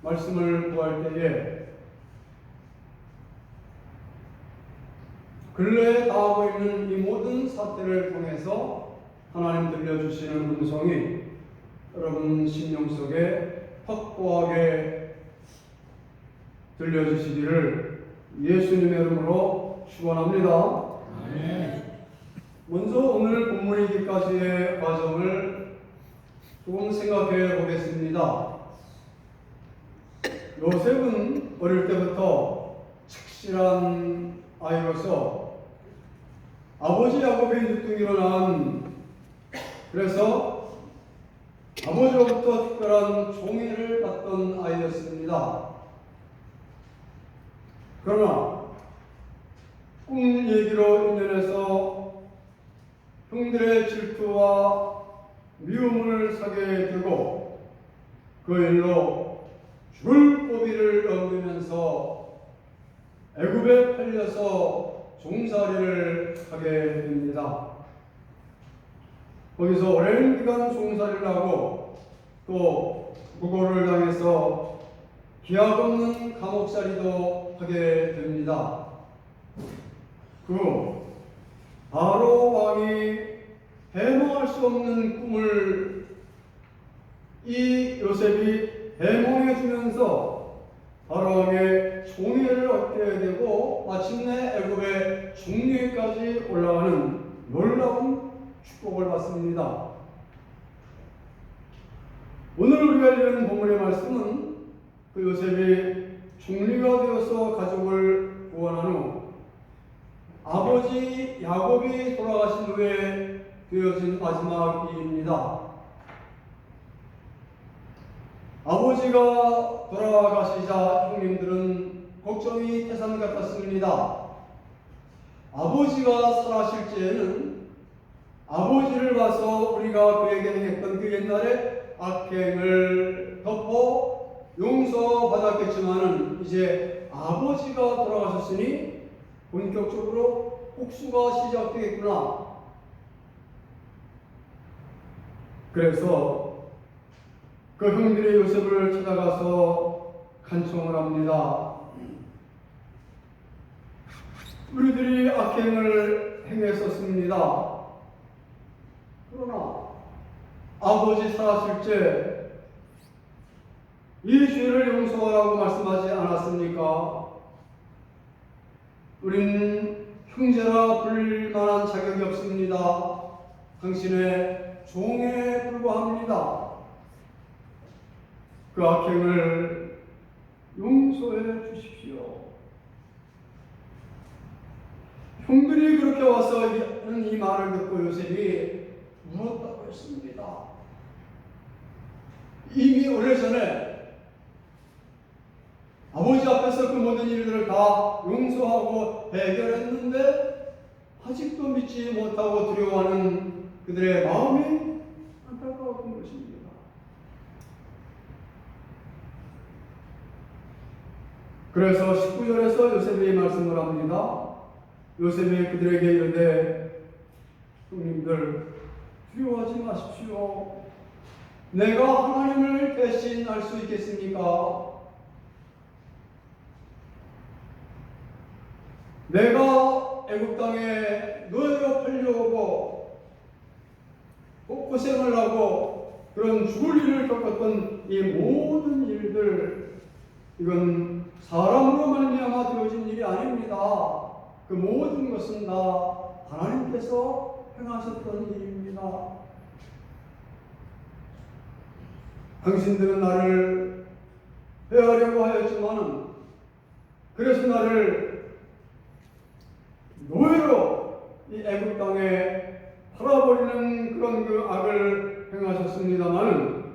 말씀을 구할 때에 근래에 당하고 있는 이 모든 사태를 통해서 하나님 들려주시는 음성이 여러분 심령 속에 확고하게 들려주시기를 예수님의 이름으로 축원합니다. 아멘. 먼저 오늘 본문이기까지의 과정을 조금 생각해 보겠습니다. 요셉은 어릴 때부터 착실한 아이로서 아버지 야곱의 늦둥이로 난, 그래서 아버지로부터 특별한 종애를 받던 아이였습니다. 그러나 꿈 얘기로 인연해서 형들의 질투와 미움을 사게 되고 그 일로 죽을 고비를 넘기면서 애굽에 팔려서 종살이를 하게 됩니다. 거기서 오랜 기간 종살이를 하고 또 무고를 당해서 기약 없는 감옥살이도 하게 됩니다. 그 바로 왕이 해몽할 수 없는 꿈을 이 요셉이 해몽해 주면서 바로 왕의 총애를 얻게 되고 마침내 애굽의 중리까지 올라가는 놀라운 축복을 받습니다. 오늘 우리가 읽은 본문의 말씀은 그 요셉이 중리가 되어서 가족을 구원한 후 아버지 야곱이 돌아가신 후에 되어진 마지막 일입니다. 아버지가 돌아가시자 형님들은 걱정이 태산 같았습니다. 아버지가 살아실 때에는 아버지를 봐서 우리가 그에게 행했던 그 옛날의 악행을 덮어 용서받았겠지만은 이제 아버지가 돌아가셨으니 본격적으로 복수가 시작되겠구나. 그래서 그 형들의 요셉을 찾아가서 간청을 합니다. 우리들이 악행을 행했었습니다. 그러나 아버지 살았을 때 이 죄를 용서하라고 말씀하지 않았습니까? 우리는 형제라 부를 만한 자격이 없습니다. 당신의 종에 불과합니다. 그 악행을 용서해 주십시오. 형들이 그렇게 와서 하는 이 말을 듣고 요셉이 물었다고 했습니다. 이미 오래전에 아버지 앞에서 그 모든 일들을 다 용서하고 해결했는데 아직도 믿지 못하고 두려워하는 그들의 마음이 안타까웠던 것입니다. 그래서 19절에서 요셉이 말씀을 합니다. 요셉이 그들에게 이르되 형님들 두려워하지 마십시오. 내가 하나님을 대신할 수 있겠습니까? 내가 애굽 땅에 노예로 팔려오고 고생을 하고 그런 죽을 일을 겪었던 이 모든 일들, 이건 사람으로 말미암아 되어진 일이 아닙니다. 그 모든 것은 다 하나님께서 행하셨던 일입니다. 당신들은 나를 해하려고 하였지만은 그래서 나를 노예로 이 애굽 땅에 팔아버리는 그런 그 악을 행하셨습니다만,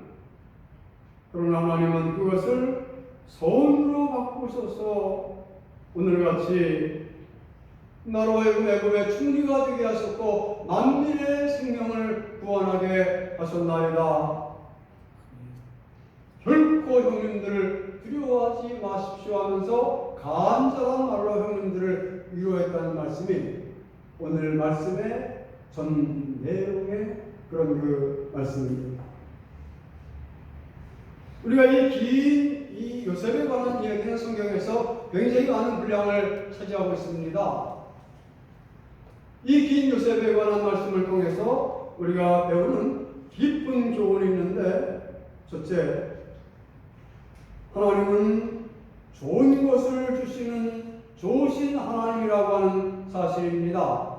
그러나 하나님은 그것을 선으로 바꾸셔서 오늘같이 나로 하여금 애굽의 충리가 되게 하셨고 만민의 생명을 구원하게 하셨나이다. 결코 형님들을 두려워하지 마십시오 하면서 간절한 말로 형님들을 위로했다는 말씀이 오늘 말씀의 전 내용의 그런 그 말씀입니다. 우리가 이 요셉에 관한 이야기는 성경에서 굉장히 많은 분량을 차지하고 있습니다. 이 긴 요셉에 관한 말씀을 통해서 우리가 배우는 깊은 교훈이 있는데, 첫째, 하나님은 좋은 것을 주시는 좋으신 하나님이라고 하는 사실입니다.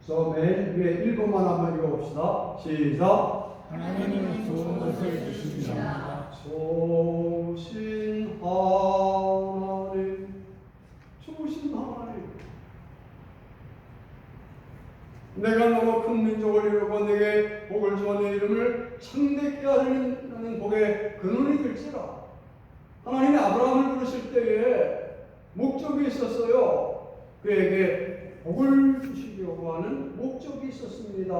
그래서 맨 위에 1번만 한번 읽어봅시다. 시작. 하나님은 좋은 것을 주십니다. 좋으신 하나님, 좋으신 하나님. 내가 너무 큰 민족을 이루고 내게 복을 주어 내 이름을 창대케 하려는 복의 근원이 될지라. 하나님이 아브라함을 부르실 때에 목적이 있었어요. 그에게 복을 주시려고 하는 목적이 있었습니다.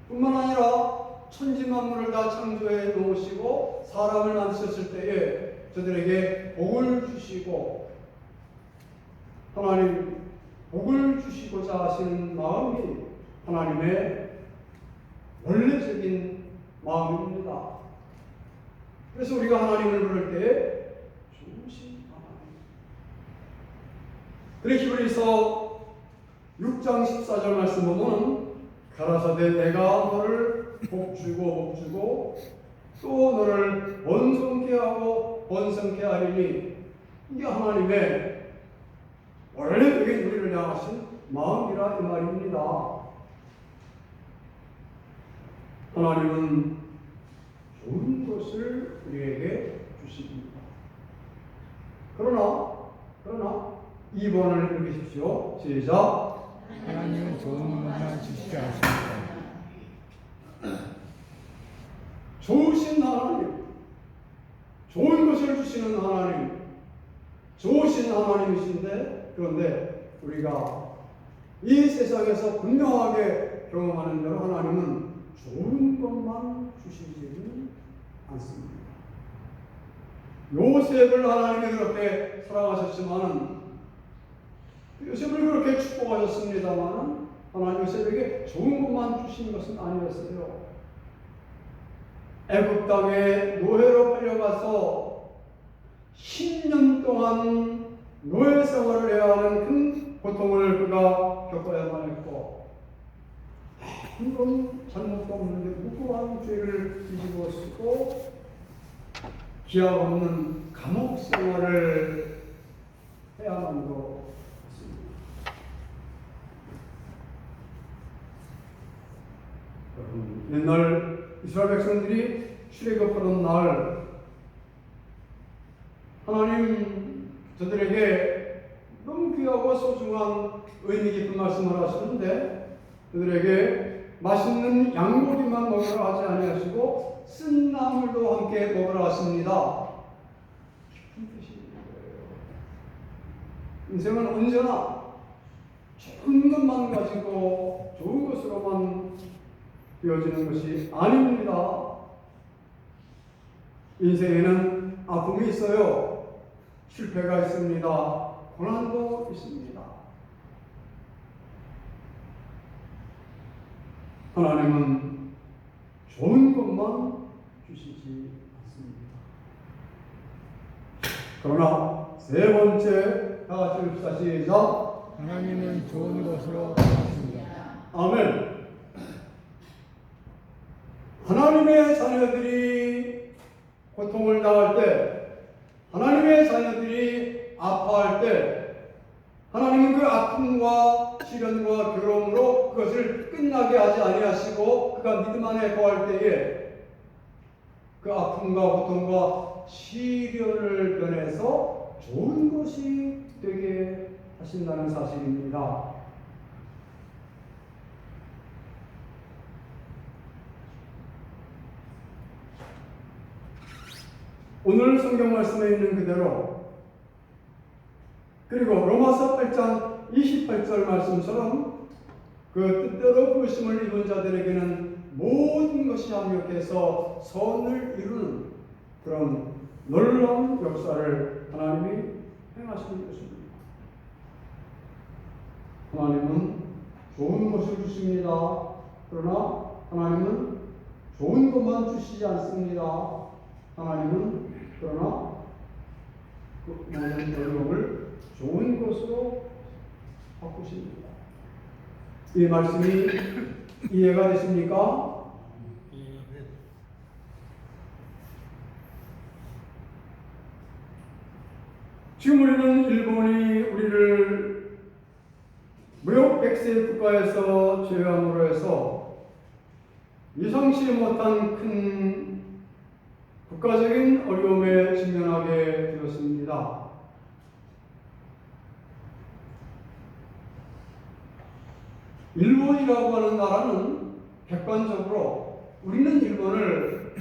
뿐만 아니라 천지 만물을 다 창조해 놓으시고 사람을 만드셨을 때에 저들에게 복을 주시고, 하나님 복을 주시고자 하시는 마음이 하나님의 원래적인 마음입니다. 그래서 우리가 하나님을 부를 때에 좋으신 하나님. 그래 히브리서 6장 14절 말씀 보면 가라사대 내가 너를 복주고 또 너를 번성케 하고 번성케 하리니, 이게 하나님의 원래적인 우리를 향하신 마음이라 이 말입니다. 하나님은 좋은 것을 우리에게 주십니다. 그러나 2번을 읽으십시오. 시작. 하나님은 좋은 것만 주시지 않습니다. 좋으신 하나님, 좋은 것을 주시는 하나님, 좋으신 하나님이신데, 그런데 우리가 이 세상에서 분명하게 경험하는 대로 하나님은 좋은 것만 주시지는 않습니다. 요셉을 하나님이 그렇게 사랑하셨지만, 요셉을 그렇게 축복하셨습니다만, 하나님 요셉에게 좋은 것만 주신 것은 아니었어요. 애굽 땅에 노예로 팔려가서 10년 동안 노예 생활을 해야 하는 큰 고통을 그가 겪어야만 했고, 아무런 잘못도 없는데 무고한 죄를 뒤집어 쓰고 기약 없는 감옥 생활을 해야만 했습니다. 여러분, 옛날 이스라엘 백성들이 출애굽하던 날 하나님 저들에게 너무 귀하고 소중한 의미 깊은 말씀을 하시는데, 그들에게 맛있는 양고기만 먹으라 하지 아니하시고 쓴 나물도 함께 먹으라 하십니다. 깊은 뜻이 있는 거예요. 인생은 언제나 좋은 것만 가지고 좋은 것으로만 되어지는 것이 아닙니다. 인생에는 아픔이 있어요. 실패가 있습니다. 고난도 있습니다. 하나님은 좋은 것만 주시지 않습니다. 그러나 세 번째, 다 같이 읽읍시다. 시작. 하나님은 좋은 것으로 하십니다. 아멘. 하나님의 자녀들이 고통을 당할 때, 하나님의 자녀들이 아파할 때, 하나님은 그 아픔과 시련과 괴로움으로 그것을 끝나게 하지 아니하시고 그가 믿음 안에 거할 때에 그 아픔과 고통과 시련을 변해서 좋은 것이 되게 하신다는 사실입니다. 오늘 성경 말씀에 있는 그대로, 그리고 로마서 8장 28절 말씀처럼 그 뜻대로 부르심을 입은 자들에게는 모든 것이 합력해서 선을 이루는 그런 놀라운 역사를 하나님이 행하시는 것입니다. 하나님은 좋은 것을 주십니다. 그러나 하나님은 좋은 것만 주시지 않습니다. 하나님은 그러나 그 모든 어려움을 좋은 것으로 바꾸십니다. 이 말씀이 이해가 되십니까? 지금 우리는 일본이 우리를 무역 백세 국가에서 제외함으로 해서 예상치 못한 큰 국가적인 어려움에 직면하게 되었습니다. 일본이라고 하는 나라는 객관적으로 우리는 일본을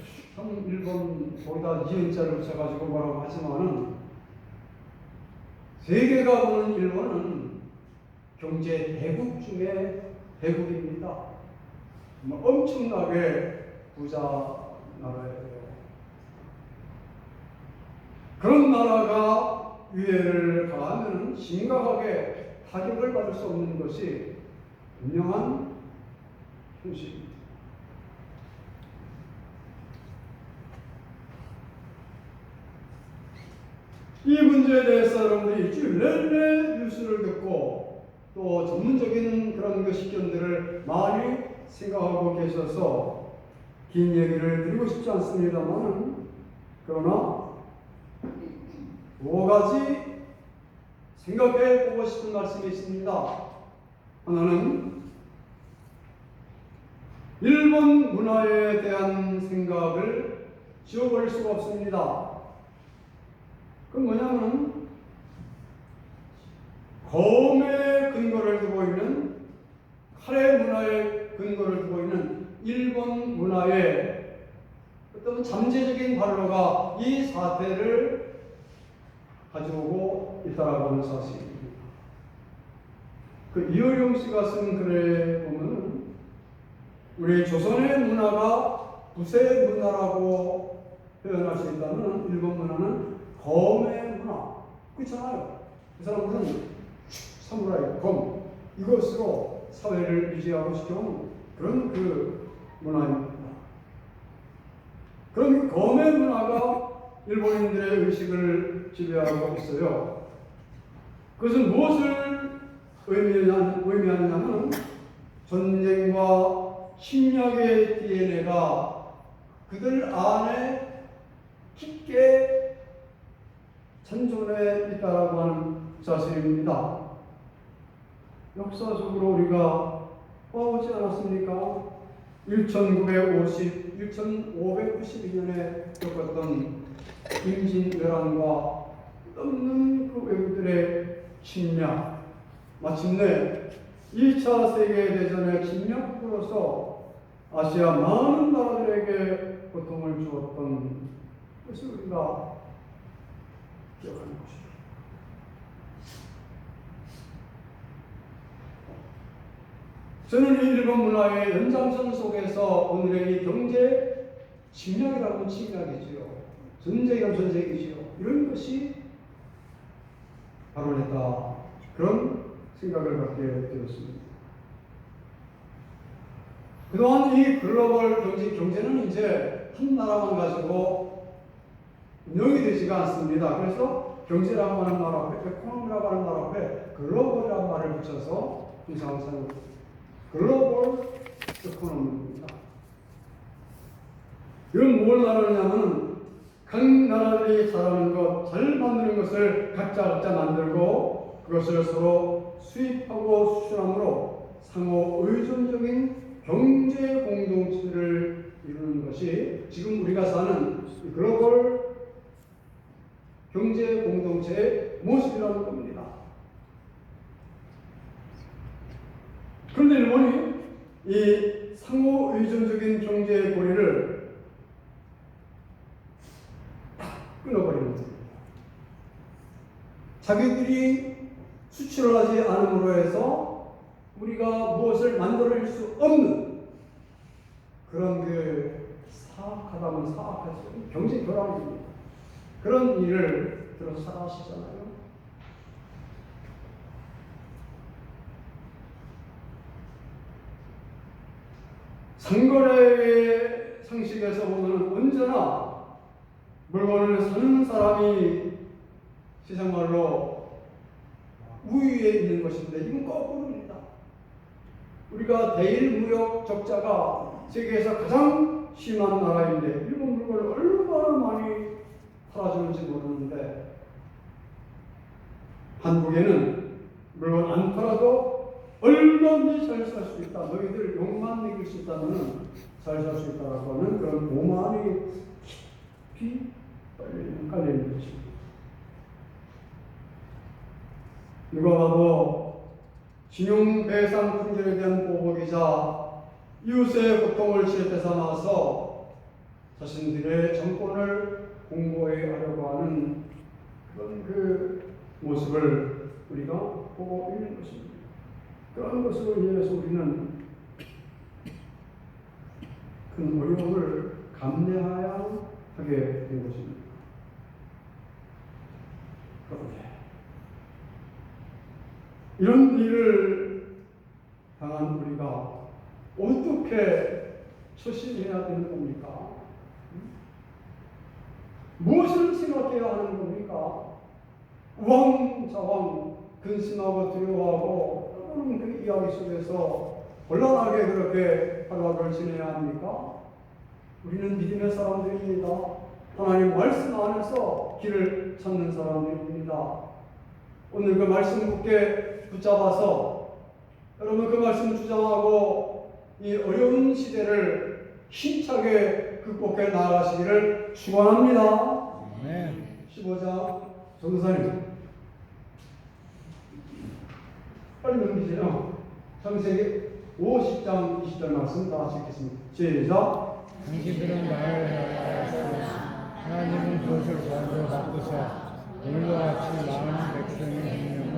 일본 거기다 니은자를 붙여가지고 뭐라고 하지만은 세계가 보는 일본은 경제 대국 중에 대국입니다. 엄청나게 부자 나라예요. 그런 나라가 위해를 가하면 심각하게 타격을 받을 수 없는 것이 분명한 현실입니다. 이 문제에 대해서 여러분들이 일주일 내내 뉴스를 듣고 또 전문적인 그런 식견들을 많이 생각하고 계셔서 긴 얘기를 드리고 싶지 않습니다만, 그러나 5가지 생각해 보고 싶은 말씀이 있습니다. 하나는 일본 문화에 대한 생각을 지워버릴 수가 없습니다. 그건 뭐냐면 검의 근거를 두고 있는, 칼의 문화의 근거를 두고 있는 일본 문화의 어떤 잠재적인 발로가 이 사태를 가져오고 있다라고 하는 사실입니다. 그 이효령 씨가 쓴 글에 보면 우리 조선의 문화가 부세 문화라고 표현할 수 있다면 일본 문화는 검의 문화. 그렇잖아요. 그 사람들은 사무라이, 검, 이것으로 사회를 유지하고 싶은 그런 그 문화입니다. 그런 검의 문화가 일본인들의 의식을 지배하고 있어요. 그것은 무엇을 의미하느냐면 전쟁과 침략의 DNA가 그들 안에 깊게 잔존해 있다라고 하는 사실입니다. 역사적으로 우리가 봐오지 않았습니까? 1592년에 겪었던 임진왜란과 없는 그 외국들의 침략, 마침내 2차 세계대전의 침략으로서 아시아 많은 나라들에게 고통을 주었던 것을 우리가 기억하는 것입니다. 저는 이 일본 문화의 연장선 속에서 오늘의 이 경제 침략이라는 침략이지요. 전쟁이라는 전쟁이지요. 이런 것이 바로 했다. 그런 생각을 갖게 되었습니다. 그동안 이 글로벌 경제는 이제 한 나라만 가지고 운영이 되지가 않습니다. 그래서 경제라고 하는 말 앞에, 에코노미라고 하는 말 앞에 글로벌이라는 말을 붙여서 이상을 사용합니다. 글로벌 에코노미입니다. 이건 뭘 말하느냐면 각 나라들이 잘하는 것, 잘 만드는 것을 각자 만들고 그것을 서로 수입하고 수출함으로 상호 의존적인 경제 공동체를 이루는 것이 지금 우리가 사는 글로벌 경제 공동체의 모습이라는 겁니다. 그런데 일본이 이 상호 의존적인 경제의 고리를 끊어버리는 겁니다. 자기들이 수출을 하지 않음으로 해서 우리가 무엇을 만들어낼 수 없는 그런 그 사악하다면 사악하지 경제 결함입니다. 그런 일을 들어서 하시잖아요. 상식에서 보면 언제나 물건을 사는 사람이 세상말로 우위에 있는 것인데 이건 거꾸로입니다. 우리가 대일 무역 적자가 세계에서 가장 심한 나라인데 일본 물건을 얼마나 많이 팔아주는지 모르는데 한국에는 물건 안 팔아도 얼마든지 잘 살 수 있다. 너희들 욕만 먹일 수 있다면 잘 살 수 있다라고 하는 그런 오만이 깊이 깔려있는 것입니다. 누가 봐도 징용배상 품절에 대한 보복이자 이웃의 고통을 지렛대 삼아서 자신들의 정권을 공고히 하려고 하는 그런 그 모습을 우리가 보고 있는 것입니다. 그런 것으로 인해서 우리는 큰 어려움을 감내해야 하게 된 것입니다. 그런데 이런 일을 당한 우리가 어떻게 처신해야 되는 겁니까? 무엇을 생각해야 하는 겁니까? 우왕좌왕 근심하고 두려워하고 떠도는 그 이야기 속에서 곤란하게 그렇게 하루하루를 지내야 합니까? 우리는 믿음의 사람들입니다. 하나님 말씀 안에서 길을 찾는 사람들입니다. 오늘 그 말씀 굳게 붙잡아서 여러분 그 말씀 주장하고 이 어려운 시대를 힘차게 극복해 나아가시기를 축원합니다. 네. 15장 전도사님 빨리 넘기세요. 창세기 50장 20절 말씀 다 같이 읽겠습니다. 시작. 당신들은 나를 향하였으나 하나님은 그것을 먼저 바꾸사 오늘과 같이 많은 백성의 생명을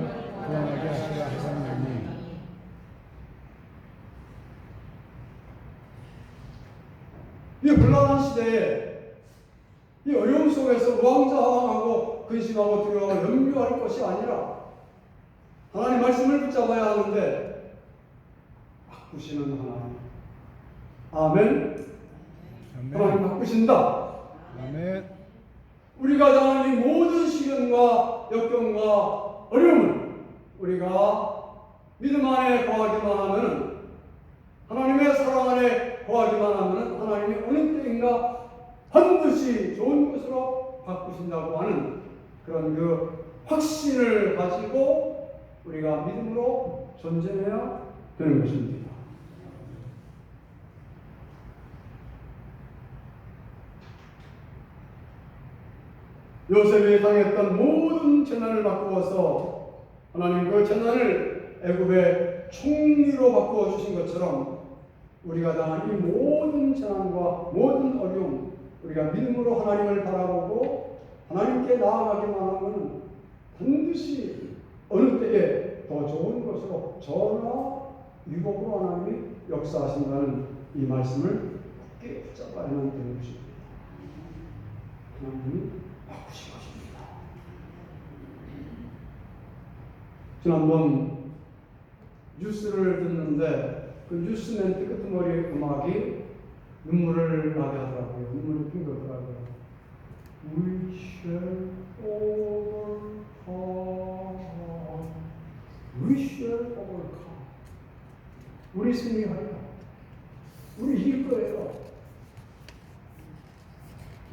구원하게 하시라 하셨나니. 이 곤란한 시대에 이 어려움 속에서 우왕좌왕하고 근심하고 두려워하고 염려할 것이 아니라 하나님 말씀을 붙잡아야 하는데 바꾸시는 하나님. 아멘. 하나님 바꾸신다. 아멘. 우리가 당한 이 모든 시련과 역경과 어려움을 우리가 믿음 안에 거하기만 하면 하나님의 사랑 안에 거하기만 하면 하나님이 어느 때인가 반드시 좋은 것으로 바꾸신다고 하는 그런 그 확신을 가지고 우리가 믿음으로 전진해야 되는 것입니다. 요셉이 당했던 모든 재난을 바꾸어서 하나님 그 재난을 애굽의 총리로 바꾸어 주신 것처럼 우리가 당한 이 모든 재난과 모든 어려움 우리가 믿음으로 하나님을 바라보고 하나님께 나아가기만 하면 반드시 어느 때에 더 좋은 것으로 전화 유복으로 하나님이 역사하신다는 이 말씀을 굳게 붙잡아야만 되는 것입니다. 하나님이 바꾸신 것입니다. 지난번 뉴스를 듣는데 그 뉴스 멘트 끄트머리 음악이 눈물을 나게 하더라고요. 눈물이 핑글더라고요. We shall overcome. We shall overcome. 우리 승리하리라. 우리 이길 거예요.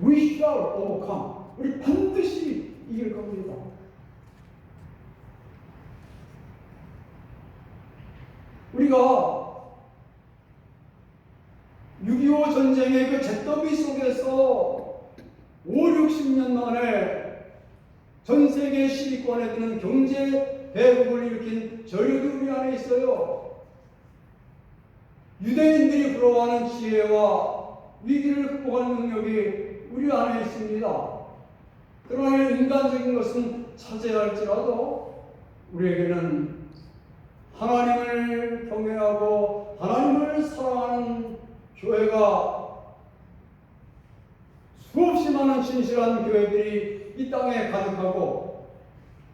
We shall overcome. 우리 반드시 이길 겁니다. 우리가 6.25 전쟁의 그 잿더미 속에서 50-60년 만에 전 세계 10위권에 드는 경제 대국을 일으킨 저력이 우리 안에 있어요. 유대인들이 부러워하는 지혜와 위기를 극복하는 능력이 우리 안에 있습니다. 그러나 인간적인 것은 차지할지라도 우리에게는 하나님을 경외하고 하나님을 사랑하는 교회가 수없이 많은 진실한 교회들이 이 땅에 가득하고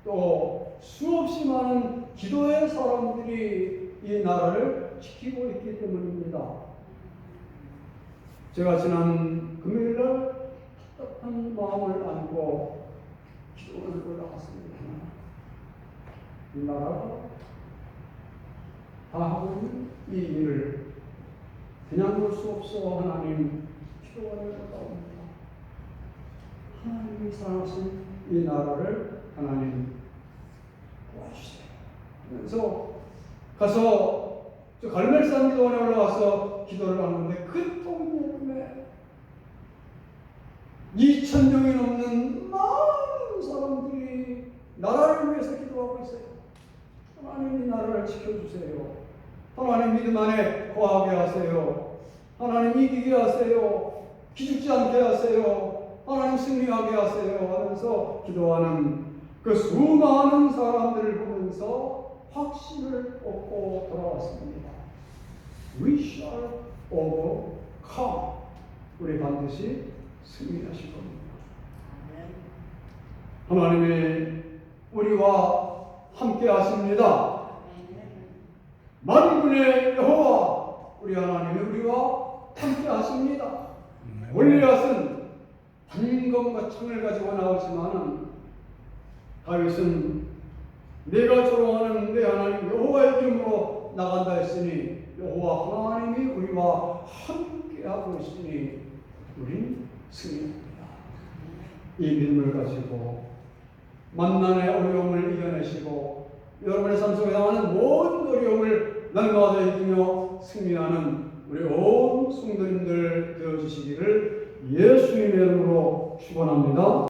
또 수없이 많은 기도의 사람들이 이 나라를 지키고 있기 때문입니다. 제가 지난 금요일날 답답한 마음을 안고 기도를 올라갔습니다. 이 나라가 다 하고 있는 이 일을 그냥 볼 수 없어. 하나님, 기도가 올라옵니다. 하나님이 사랑하신 이 나라를 하나님 도와주세요. 그래서 가서 저 갈멜산 기도원에 올라가서 기도를 하는데 그 동네에 2,000명이 넘는 많은 사람들이 나라를 위해서 기도하고 있어요. 하나님, 이 나라를 지켜주세요. 하나님, 믿음 안에 거하게 하세요. 하나님, 이기게 하세요. 기죽지 않게 하세요. 하나님, 승리하게 하세요. 하면서 기도하는 그 수많은 사람들을 보면서 확신을 얻고 돌아왔습니다. We shall overcome. 우리 반드시 승리하실 겁니다. 하나님이 우리와 함께 하십니다. 만군의 여호와 우리 하나님이 우리와 함께 하십니다. 골리앗은 단검과 창을 가지고 나오지만은 다윗은 내가 조롱하는 내 하나님 여호와의 이름으로 나간다 했으니 여호와 하나님이 우리와 함께 하고 있으니 우린 승리합니다. 이 믿음을 가지고 만난의 어려움을 이겨내시고 여러분의 삶 속에 당하는 모든 어려움을 날마다 이기며 승리하는 우리 온 성도님들 되어주시기를 예수님의 이름으로 축원합니다.